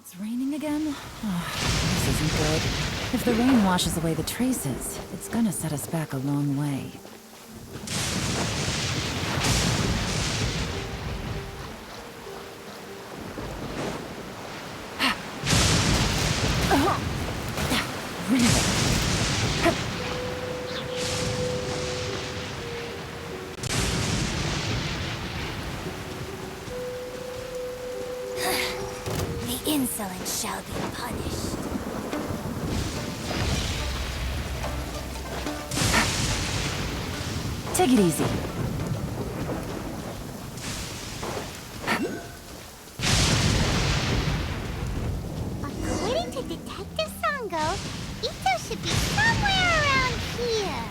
It's raining again? Oh, this isn't good. If the rain washes away the traces, it's gonna set us back a long way. The insolent shall be punished. Take it easy. According to Detective Sango, Ito should be somewhere around here.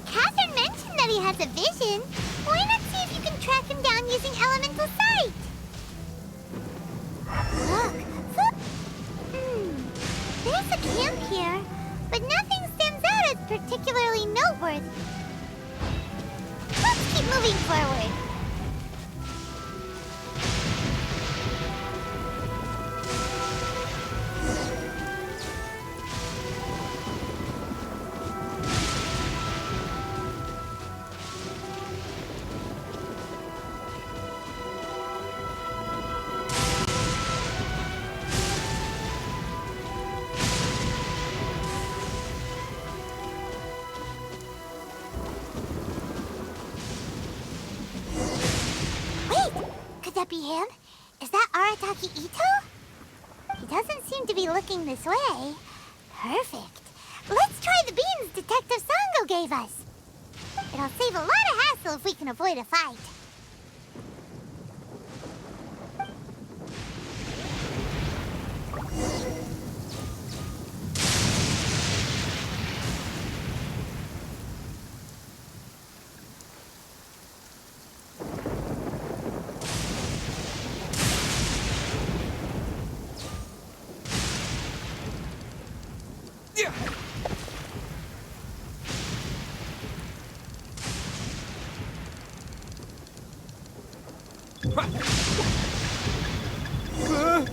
Catherine mentioned that he has a vision. Why not see if you can track him down using elemental sight? Look. There's a camp here, but nothing stands out as particularly noteworthy. Let's keep moving forward. Could that be him? Is that Arataki Ito? He doesn't seem to be looking this way. Perfect. Let's try the beans Detective Sango gave us. It'll save a lot of hassle if we can avoid a fight.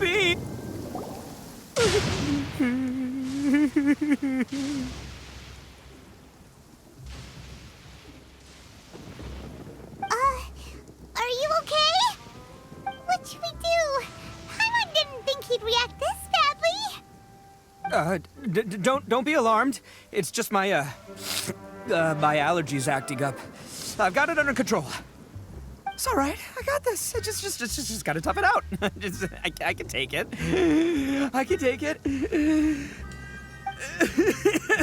Bean! Are you okay? What should we do? Paimon didn't think he'd react this badly. Don't be alarmed. It's just my, my allergies acting up. I've got it under control. It's all right. I got this. I just gotta tough it out. I can take it. I can take it.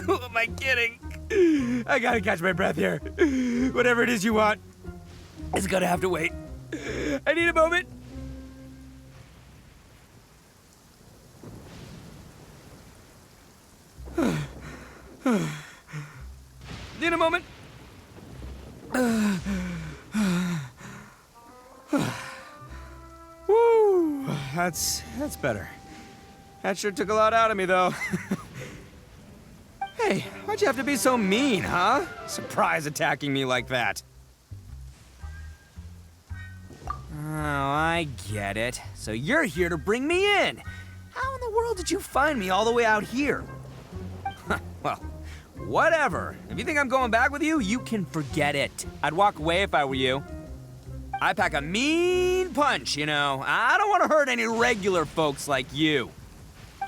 Who am I kidding? I gotta catch my breath here. Whatever it is you want, it's gonna have to wait. I need a moment. Need a moment. Woo, that's better. That sure took a lot out of me, though. Hey, why'd you have to be so mean, huh? Surprise attacking me like that. Oh, I get it. So you're here to bring me in. How in the world did you find me all the way out here? Well, whatever. If you think I'm going back with you, you can forget it. I'd walk away if I were you. I pack a mean punch, you know. I don't want to hurt any regular folks like you.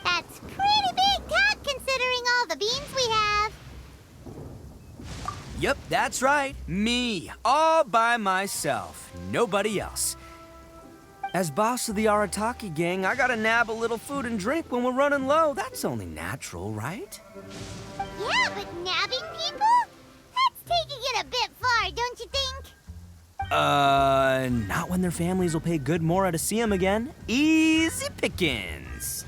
That's pretty big talk considering all the beans we have. Yep, that's right. Me, all by myself. Nobody else. As boss of the Arataki gang, I gotta nab a little food and drink when we're running low. That's only natural, right? Yeah, but nabbing people? That's taking it a bit far, don't you think? Not when their families will pay good mora to see them again. Easy pickings.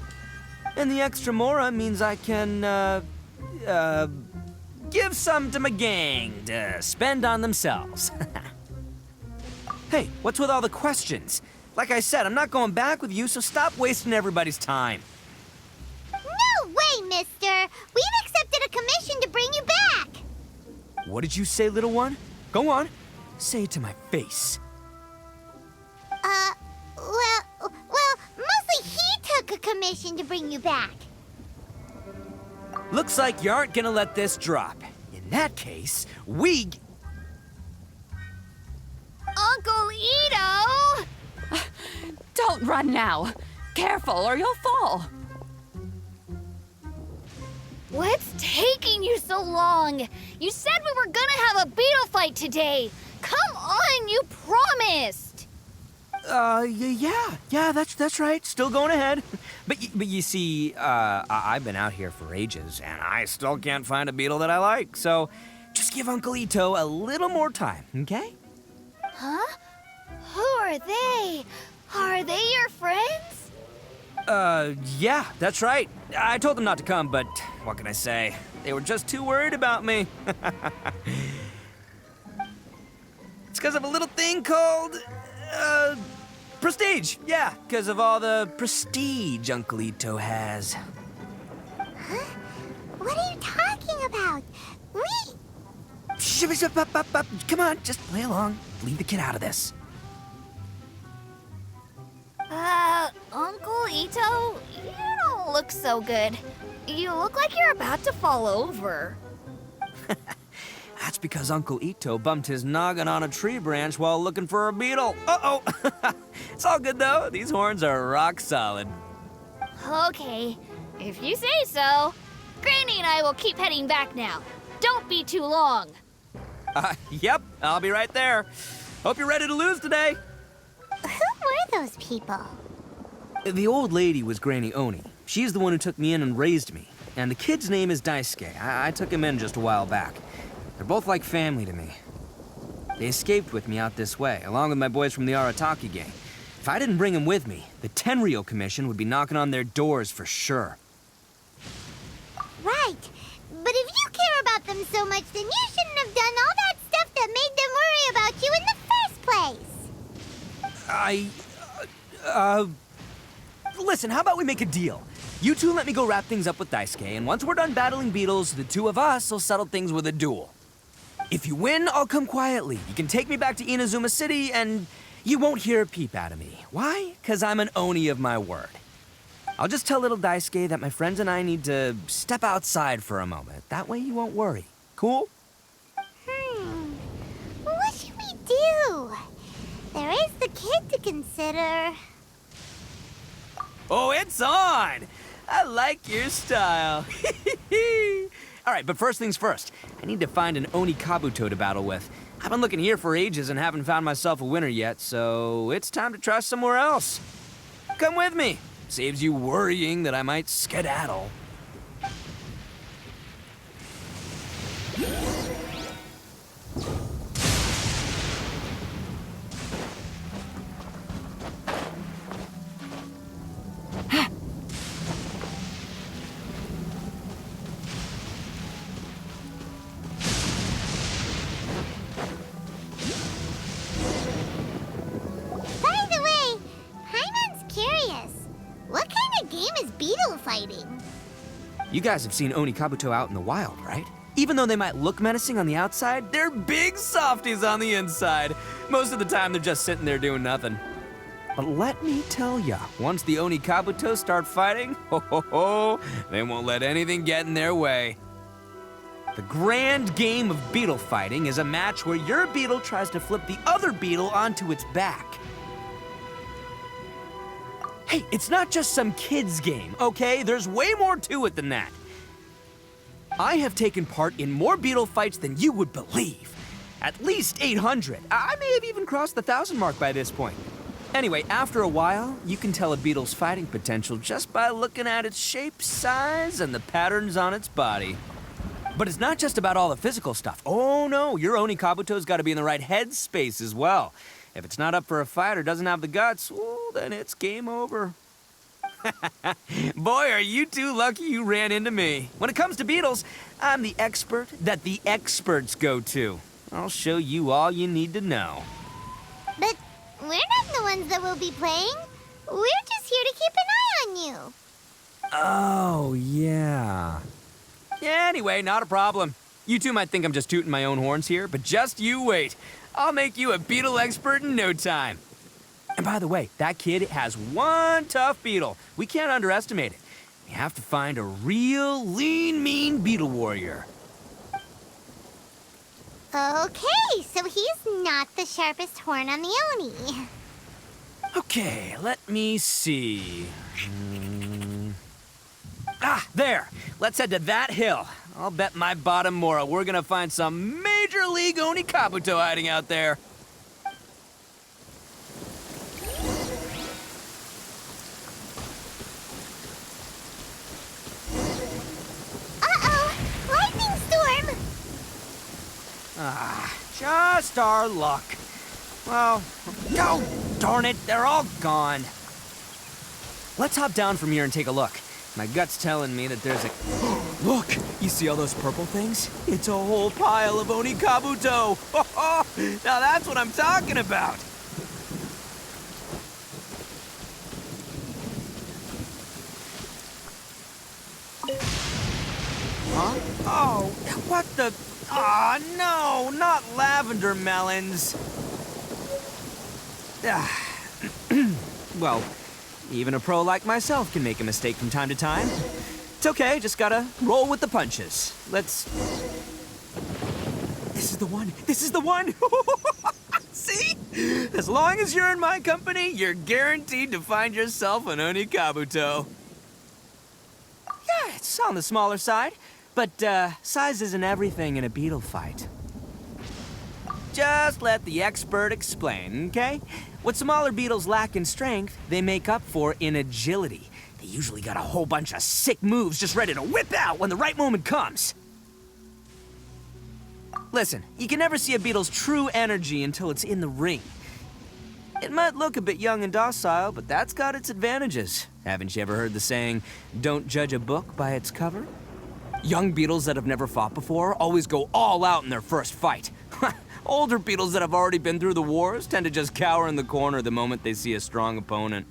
And the extra mora means I can, give some to my gang to spend on themselves. Hey, what's with all the questions? Like I said, I'm not going back with you, so stop wasting everybody's time. No way, mister! We've accepted a commission to bring you back! What did you say, little one? Go on. Say it to my face. Well, mostly he took a commission to bring you back. Looks like you aren't gonna let this drop. In that case, we... Uncle Ito! Don't run now. Careful or you'll fall. What's taking you so long? You said we were gonna have a beetle fight today. Come on, you promised. Yeah, that's right. Still going ahead. But you see, I've been out here for ages, and I still can't find a beetle that I like. So, just give Uncle Ito a little more time, okay? Huh? Who are they? Are they your friends? Yeah, that's right. I told them not to come, but what can I say? They were just too worried about me. It's because of a little thing called, prestige. Yeah, because of all the prestige Uncle Ito has. Huh? What are you talking about? Come on, just play along. Leave the kid out of this. Uncle Ito, you don't look so good. You look like you're about to fall over. That's because Uncle Ito bumped his noggin on a tree branch while looking for a beetle. Uh-oh! It's all good, though. These horns are rock solid. Okay, if you say so. Granny and I will keep heading back now. Don't be too long. Yep, I'll be right there. Hope you're ready to lose today. Who were those people? The old lady was Granny Oni. She's the one who took me in and raised me. And the kid's name is Daisuke. I took him in just a while back. They're both like family to me. They escaped with me out this way, along with my boys from the Arataki gang. If I didn't bring them with me, the Tenryou Commission would be knocking on their doors for sure. Right. But if you care about them so much, then you shouldn't have done all that stuff that made them worry about you in the first place. Listen, how about we make a deal? You two let me go wrap things up with Daisuke, and once we're done battling beetles, the two of us will settle things with a duel. If you win, I'll come quietly. You can take me back to Inazuma City, and you won't hear a peep out of me. Why? 'Cause I'm an Oni of my word. I'll just tell little Daisuke that my friends and I need to step outside for a moment. That way you won't worry. Cool? What should we do? There is the kid to consider. Oh, it's on! I like your style. All right, but first things first. I need to find an Oni Kabuto to battle with. I've been looking here for ages and haven't found myself a winner yet, so it's time to try somewhere else. Come with me. Saves you worrying that I might skedaddle. By the way, Paimon's curious. What kind of game is beetle fighting? You guys have seen Oni Kabuto out in the wild, right? Even though they might look menacing on the outside, they're big softies on the inside. Most of the time, they're just sitting there doing nothing. But let me tell ya, once the Oni Kabuto start fighting, they won't let anything get in their way. The grand game of beetle fighting is a match where your beetle tries to flip the other beetle onto its back. Hey, it's not just some kid's game, okay? There's way more to it than that. I have taken part in more beetle fights than you would believe. At least 800. I may have even crossed the 1,000 mark by this point. Anyway, after a while, you can tell a beetle's fighting potential just by looking at its shape, size, and the patterns on its body. But it's not just about all the physical stuff. Oh no, your Oni Kabuto's got to be in the right headspace as well. If it's not up for a fight or doesn't have the guts, well, then it's game over. Boy, are you two lucky you ran into me. When it comes to beetles, I'm the expert that the experts go to. I'll show you all you need to know. But we're not the ones that will be playing. We're just here to keep an eye on you. Oh, yeah. Yeah, anyway, not a problem. You two might think I'm just tooting my own horns here, but just you wait. I'll make you a beetle expert in no time. And by the way, that kid has one tough beetle. We can't underestimate it. We have to find a real lean, mean beetle warrior. Okay, so he's not the sharpest horn on the Oni. Okay, let me see. Ah, there! Let's head to that hill. I'll bet my bottom Mora we're gonna find some major league Oni Kabuto hiding out there. Uh-oh! Lightning storm! Ah, just our luck. Well, oh, darn it, they're all gone. Let's hop down from here and take a look. My gut's telling me that there's a... Look! You see all those purple things? It's a whole pile of Oni Kabuto! Now that's what I'm talking about! Huh? Oh, what the... Ah, no! Not lavender melons! Well, even a pro like myself can make a mistake from time to time. It's okay, just gotta roll with the punches. Let's... This is the one! This is the one! See? As long as you're in my company, you're guaranteed to find yourself an Oni Kabuto. Yeah, it's on the smaller side, but size isn't everything in a beetle fight. Just let the expert explain, okay? What smaller beetles lack in strength, they make up for in agility. They usually got a whole bunch of sick moves just ready to whip out when the right moment comes. Listen, you can never see a beetle's true energy until it's in the ring. It might look a bit young and docile, but that's got its advantages. Haven't you ever heard the saying, don't judge a book by its cover? Young beetles that have never fought before always go all out in their first fight. Older beetles that have already been through the wars tend to just cower in the corner the moment they see a strong opponent.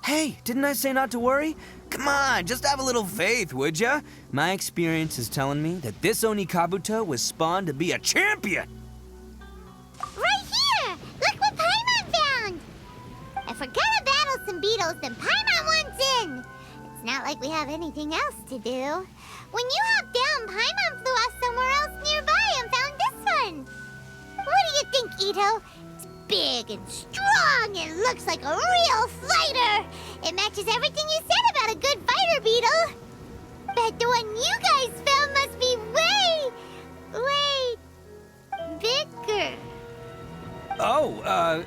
Hey, didn't I say not to worry? Come on, just have a little faith, would ya? My experience is telling me that this Oni Kabuto was spawned to be a champion! Right here! Look what Paimon found! If we're gonna battle some beetles, then Paimon wants in! It's not like we have anything else to do. When you hopped down, Paimon flew off somewhere else nearby and found this one! What do you think, Ito? It's big and strong and looks like a real fighter! It matches everything you said about a good fighter, Beetle! Bet the one you guys found must be way bigger. Oh,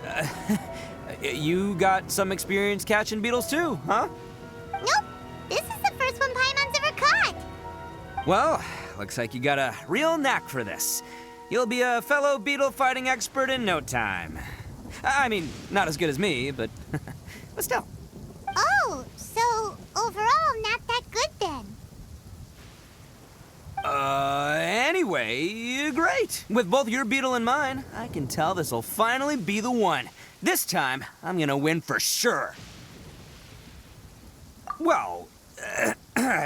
you got some experience catching beetles too, huh? Nope, this is the first one Paimon's ever caught. Well, looks like you got a real knack for this. You'll be a fellow beetle fighting expert in no time. I mean, not as good as me, but still. Oh, so overall not that good then. Anyway, great. With both your beetle and mine, I can tell this'll finally be the one. This time, I'm gonna win for sure. Well,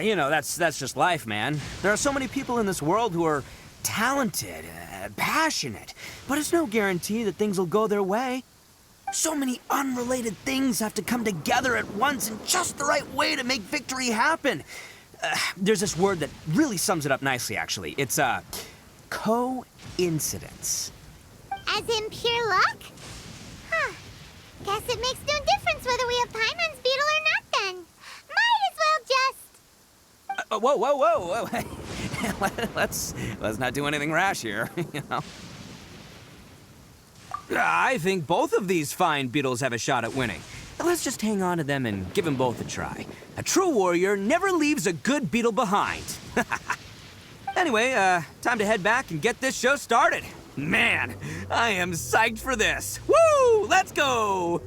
you know, that's just life, man. There are so many people in this world who are talented, passionate, but it's no guarantee that things will go their way. So many unrelated things have to come together at once in just the right way to make victory happen. There's this word that really sums it up nicely, actually. It's, coincidence. As in pure luck? Huh. Guess it makes no difference whether we have Paimon's beetle or not then. Might as well just... Whoa. let's not do anything rash here, you know. I think both of these fine beetles have a shot at winning. Let's just hang on to them and give them both a try. A true warrior never leaves a good beetle behind. Anyway, time to head back and get this show started. Man, I am psyched for this. Woo! Let's go!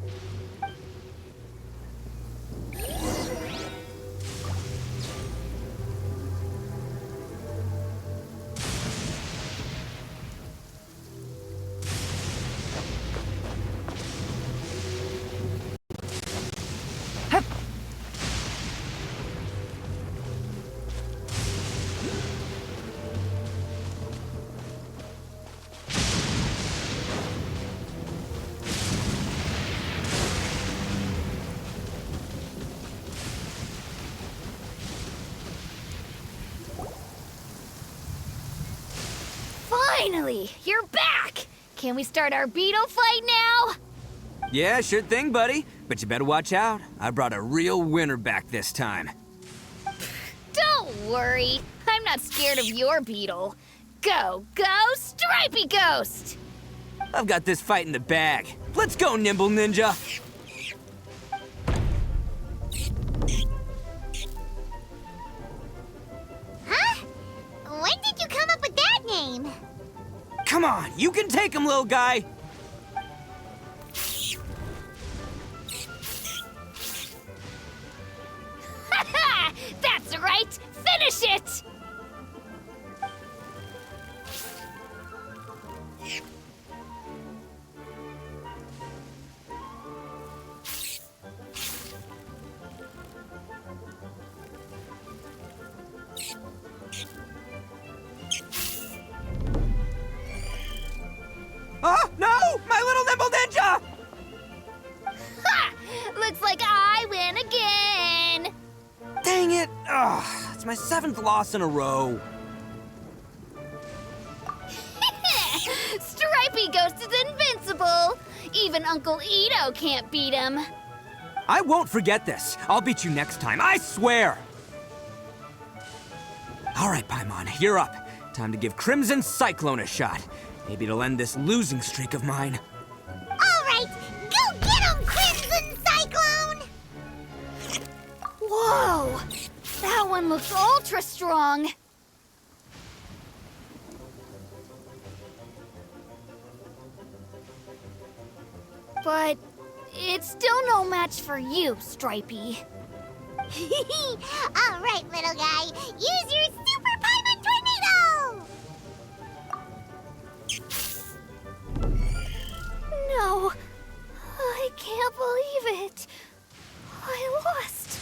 Finally, you're back! Can we start our beetle fight now? Yeah, sure thing, buddy. But you better watch out. I brought a real winner back this time. Don't worry, I'm not scared of your beetle. Go, Stripey Ghost! I've got this fight in the bag. Let's go, Nimble Ninja! Huh? When did you come up with that name? Come on, you can take him, little guy! Haha! That's right! Finish it! Oh, no! My little Nimble Ninja! Ha! Looks like I win again! Dang it! Ugh, it's my 7th loss in a row. Stripey Ghost is invincible! Even Uncle Ito can't beat him. I won't forget this. I'll beat you next time, I swear! All right, Paimon, you're up. Time to give Crimson Cyclone a shot. Maybe it'll end this losing streak of mine. All right, go get him, Crimson Cyclone! Whoa! That one looks ultra strong. But it's still no match for you, Stripey. All right, little guy, use your Super Paimon Tornado! No, I can't believe it. I lost.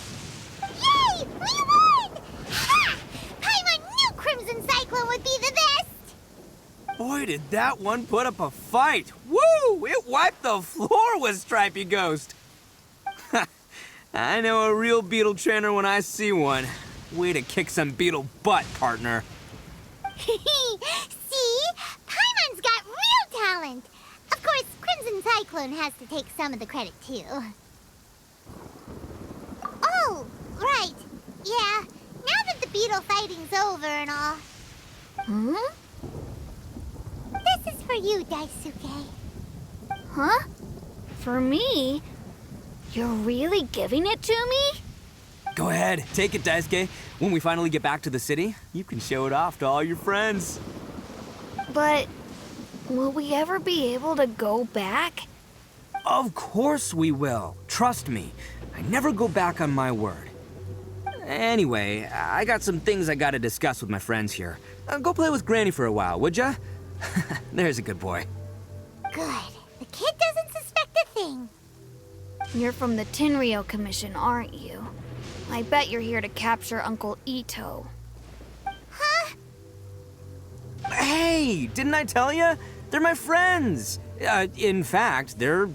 Yay! We won! Ha! Paimon knew Crimson Cyclone would be the best! Boy, did that one put up a fight. Woo! It wiped the floor with Stripey Ghost. I know a real beetle trainer when I see one. Way to kick some beetle butt, partner. See? Paimon's got real talent! Of course, Crimson Cyclone has to take some of the credit, too. Oh, right. Yeah, now that the beetle fighting's over and all, Hmm? this is for you, Daisuke. Huh? For me? You're really giving it to me? Go ahead, take it, Daisuke. When we finally get back to the city, you can show it off to all your friends. But will we ever be able to go back? Of course we will. Trust me. I never go back on my word. Anyway, I got some things I gotta discuss with my friends here. Go play with Granny for a while, would ya? There's a good boy. Good. The kid doesn't suspect a thing. You're from the Tenryou Commission, aren't you? I bet you're here to capture Uncle Ito. Huh? Hey, didn't I tell you? They're my friends. In fact, they're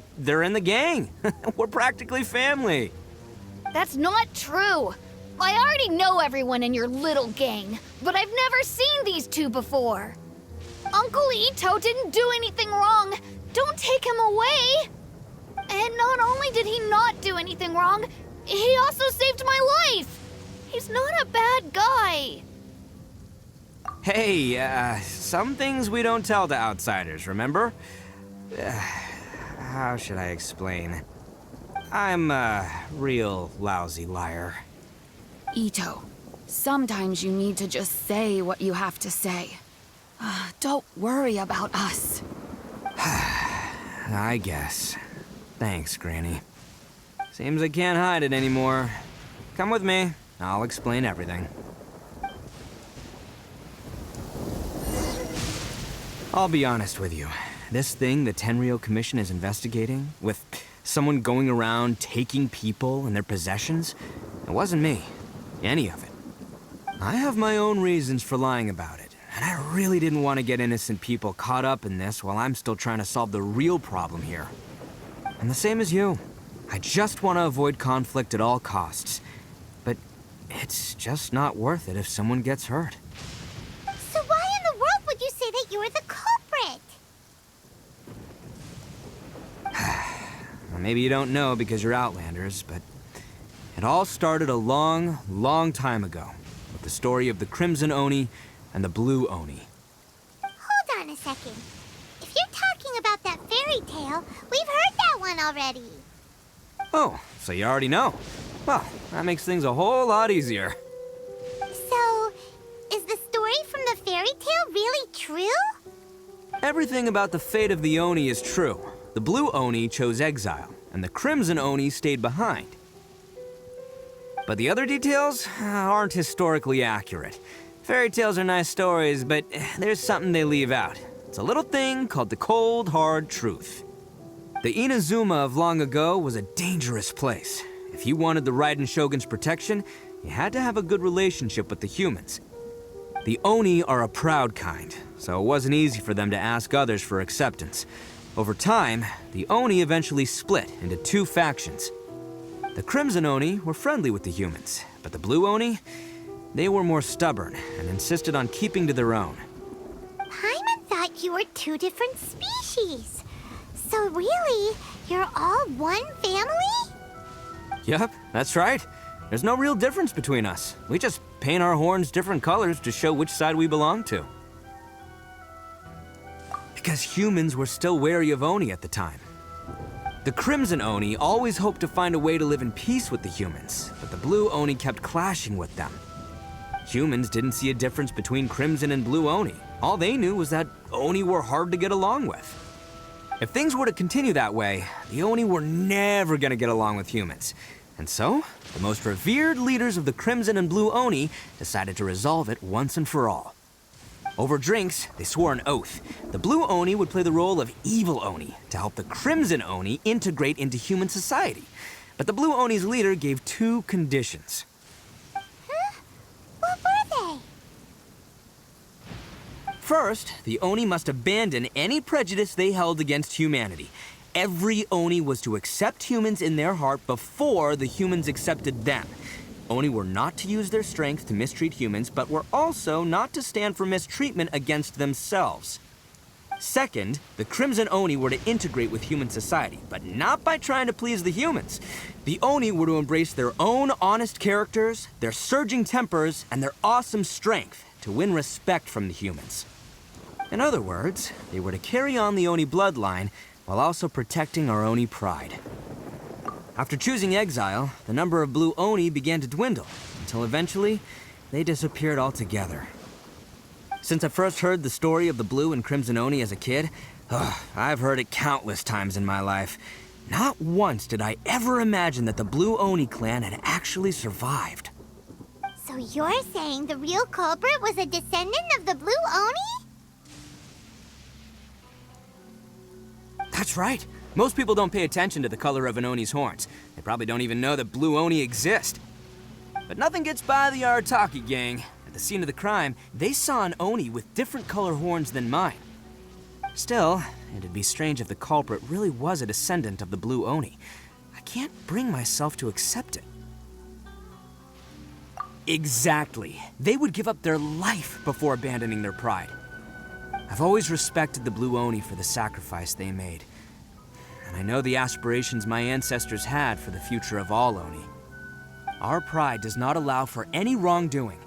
in the gang. We're practically family. That's not true. I already know everyone in your little gang, but I've never seen these two before. Uncle Ito didn't do anything wrong. Don't take him away. And not only did he not do anything wrong, he also saved my life. He's not a bad guy. Hey, some things we don't tell to outsiders, remember? How should I explain? I'm a real lousy liar. Ito, sometimes you need to just say what you have to say. Don't worry about us. I guess. Thanks, Granny. Seems I can't hide it anymore. Come with me. I'll explain everything. I'll be honest with you. This thing the Tenryou Commission is investigating, with someone going around taking people and their possessions, it wasn't me. Any of it. I have my own reasons for lying about it, and I really didn't want to get innocent people caught up in this while I'm still trying to solve the real problem here. And the same as you. I just want to avoid conflict at all costs. But it's just not worth it if someone gets hurt. So why in the world would you say that you're the culprit? maybe you don't know because you're Outlanders, but it all started a long, long time ago with the story of the Crimson Oni and the Blue Oni. Hold on a second. If you're talking about that fairy tale, we've heard that one already. Oh, so you already know. Well, that makes things a whole lot easier. So, is the story from the fairy tale really true? Everything about the fate of the Oni is true. The Blue Oni chose exile, and the Crimson Oni stayed behind. But the other details aren't historically accurate. Fairy tales are nice stories, but there's something they leave out. It's a little thing called the cold, hard truth. The Inazuma of long ago was a dangerous place. If you wanted the Raiden Shogun's protection, you had to have a good relationship with the humans. The Oni are a proud kind, so it wasn't easy for them to ask others for acceptance. Over time, the Oni eventually split into two factions. The Crimson Oni were friendly with the humans, but the Blue Oni, they were more stubborn and insisted on keeping to their own. Paimon thought you were two different species. So really, you're all one family? Yep, that's right. There's no real difference between us. We just paint our horns different colors to show which side we belong to. Because humans were still wary of Oni at the time. The Crimson Oni always hoped to find a way to live in peace with the humans, but the Blue Oni kept clashing with them. Humans didn't see a difference between Crimson and Blue Oni. All they knew was that Oni were hard to get along with. If things were to continue that way, the Oni were never gonna get along with humans. And so, the most revered leaders of the Crimson and Blue Oni decided to resolve it once and for all. Over drinks, they swore an oath. The Blue Oni would play the role of evil Oni to help the Crimson Oni integrate into human society. But the Blue Oni's leader gave two conditions. Huh? What were they? First, the Oni must abandon any prejudice they held against humanity. Every Oni was to accept humans in their heart before the humans accepted them. Oni were not to use their strength to mistreat humans, but were also not to stand for mistreatment against themselves. Second, the Crimson Oni were to integrate with human society, but not by trying to please the humans. The Oni were to embrace their own honest characters, their surging tempers, and their awesome strength to win respect from the humans. In other words, they were to carry on the Oni bloodline while also protecting our Oni pride. After choosing exile, the number of Blue Oni began to dwindle, until eventually, they disappeared altogether. Since I first heard the story of the Blue and Crimson Oni as a kid, I've heard it countless times in my life. Not once did I ever imagine that the Blue Oni clan had actually survived. So you're saying the real culprit was a descendant of the Blue Oni? That's right. Most people don't pay attention to the color of an Oni's horns. They probably don't even know that Blue Oni exist. But nothing gets by the Arataki gang. At the scene of the crime, they saw an Oni with different color horns than mine. Still, it'd be strange if the culprit really was a descendant of the Blue Oni. I can't bring myself to accept it. Exactly. They would give up their life before abandoning their pride. I've always respected the Blue Oni for the sacrifice they made. And I know the aspirations my ancestors had for the future of all Oni. Our pride does not allow for any wrongdoing.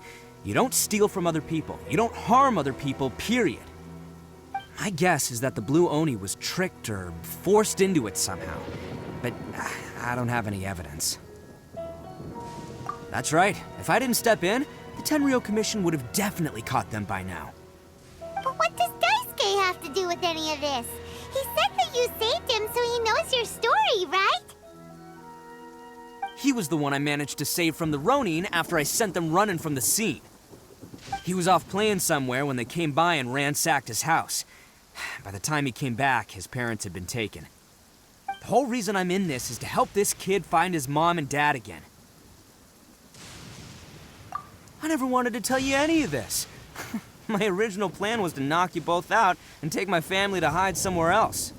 You don't steal from other people. You don't harm other people, period. My guess is that the Blue Oni was tricked or forced into it somehow. But I don't have any evidence. That's right. If I didn't step in, the Tenryou Commission would have definitely caught them by now. But what does Daisuke have to do with any of this? He said that you saved him so he knows your story, right? He was the one I managed to save from the Ronin after I sent them running from the scene. He was off playing somewhere when they came by and ransacked his house. By the time he came back, his parents had been taken. The whole reason I'm in this is to help this kid find his mom and dad again. I never wanted to tell you any of this. My original plan was to knock you both out and take my family to hide somewhere else.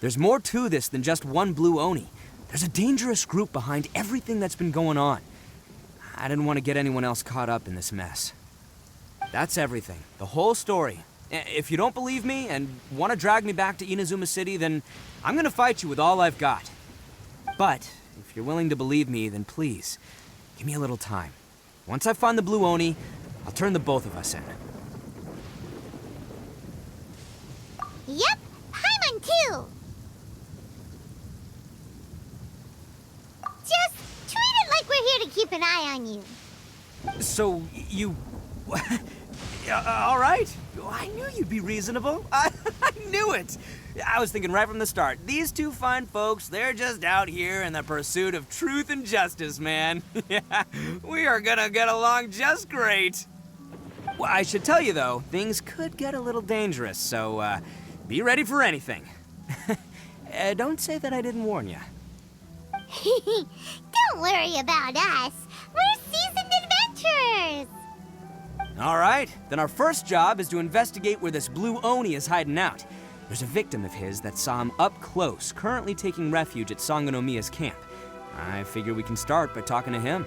There's more to this than just one Blue Oni. There's a dangerous group behind everything that's been going on. I didn't want to get anyone else caught up in this mess. That's everything. The whole story. If you don't believe me and want to drag me back to Inazuma City, then I'm gonna fight you with all I've got. But if you're willing to believe me, then please, give me a little time. Once I find the blue Oni, I'll turn the both of us in. Yep, Paimon too. Just treat it like we're here to keep an eye on you. So, you... all right. I knew you'd be reasonable. I knew it. I was thinking right from the start, these two fine folks, they're just out here in the pursuit of truth and justice, man. Yeah, we are gonna get along just great. Well, I should tell you, though, things could get a little dangerous, so be ready for anything. Don't say that I didn't warn you. Don't worry about us. We're seasoned adventurers. All right, then our first job is to investigate where this blue Oni is hiding out. There's a victim of his that saw him up close, currently taking refuge at Sango no Miya's camp. I figure we can start by talking to him.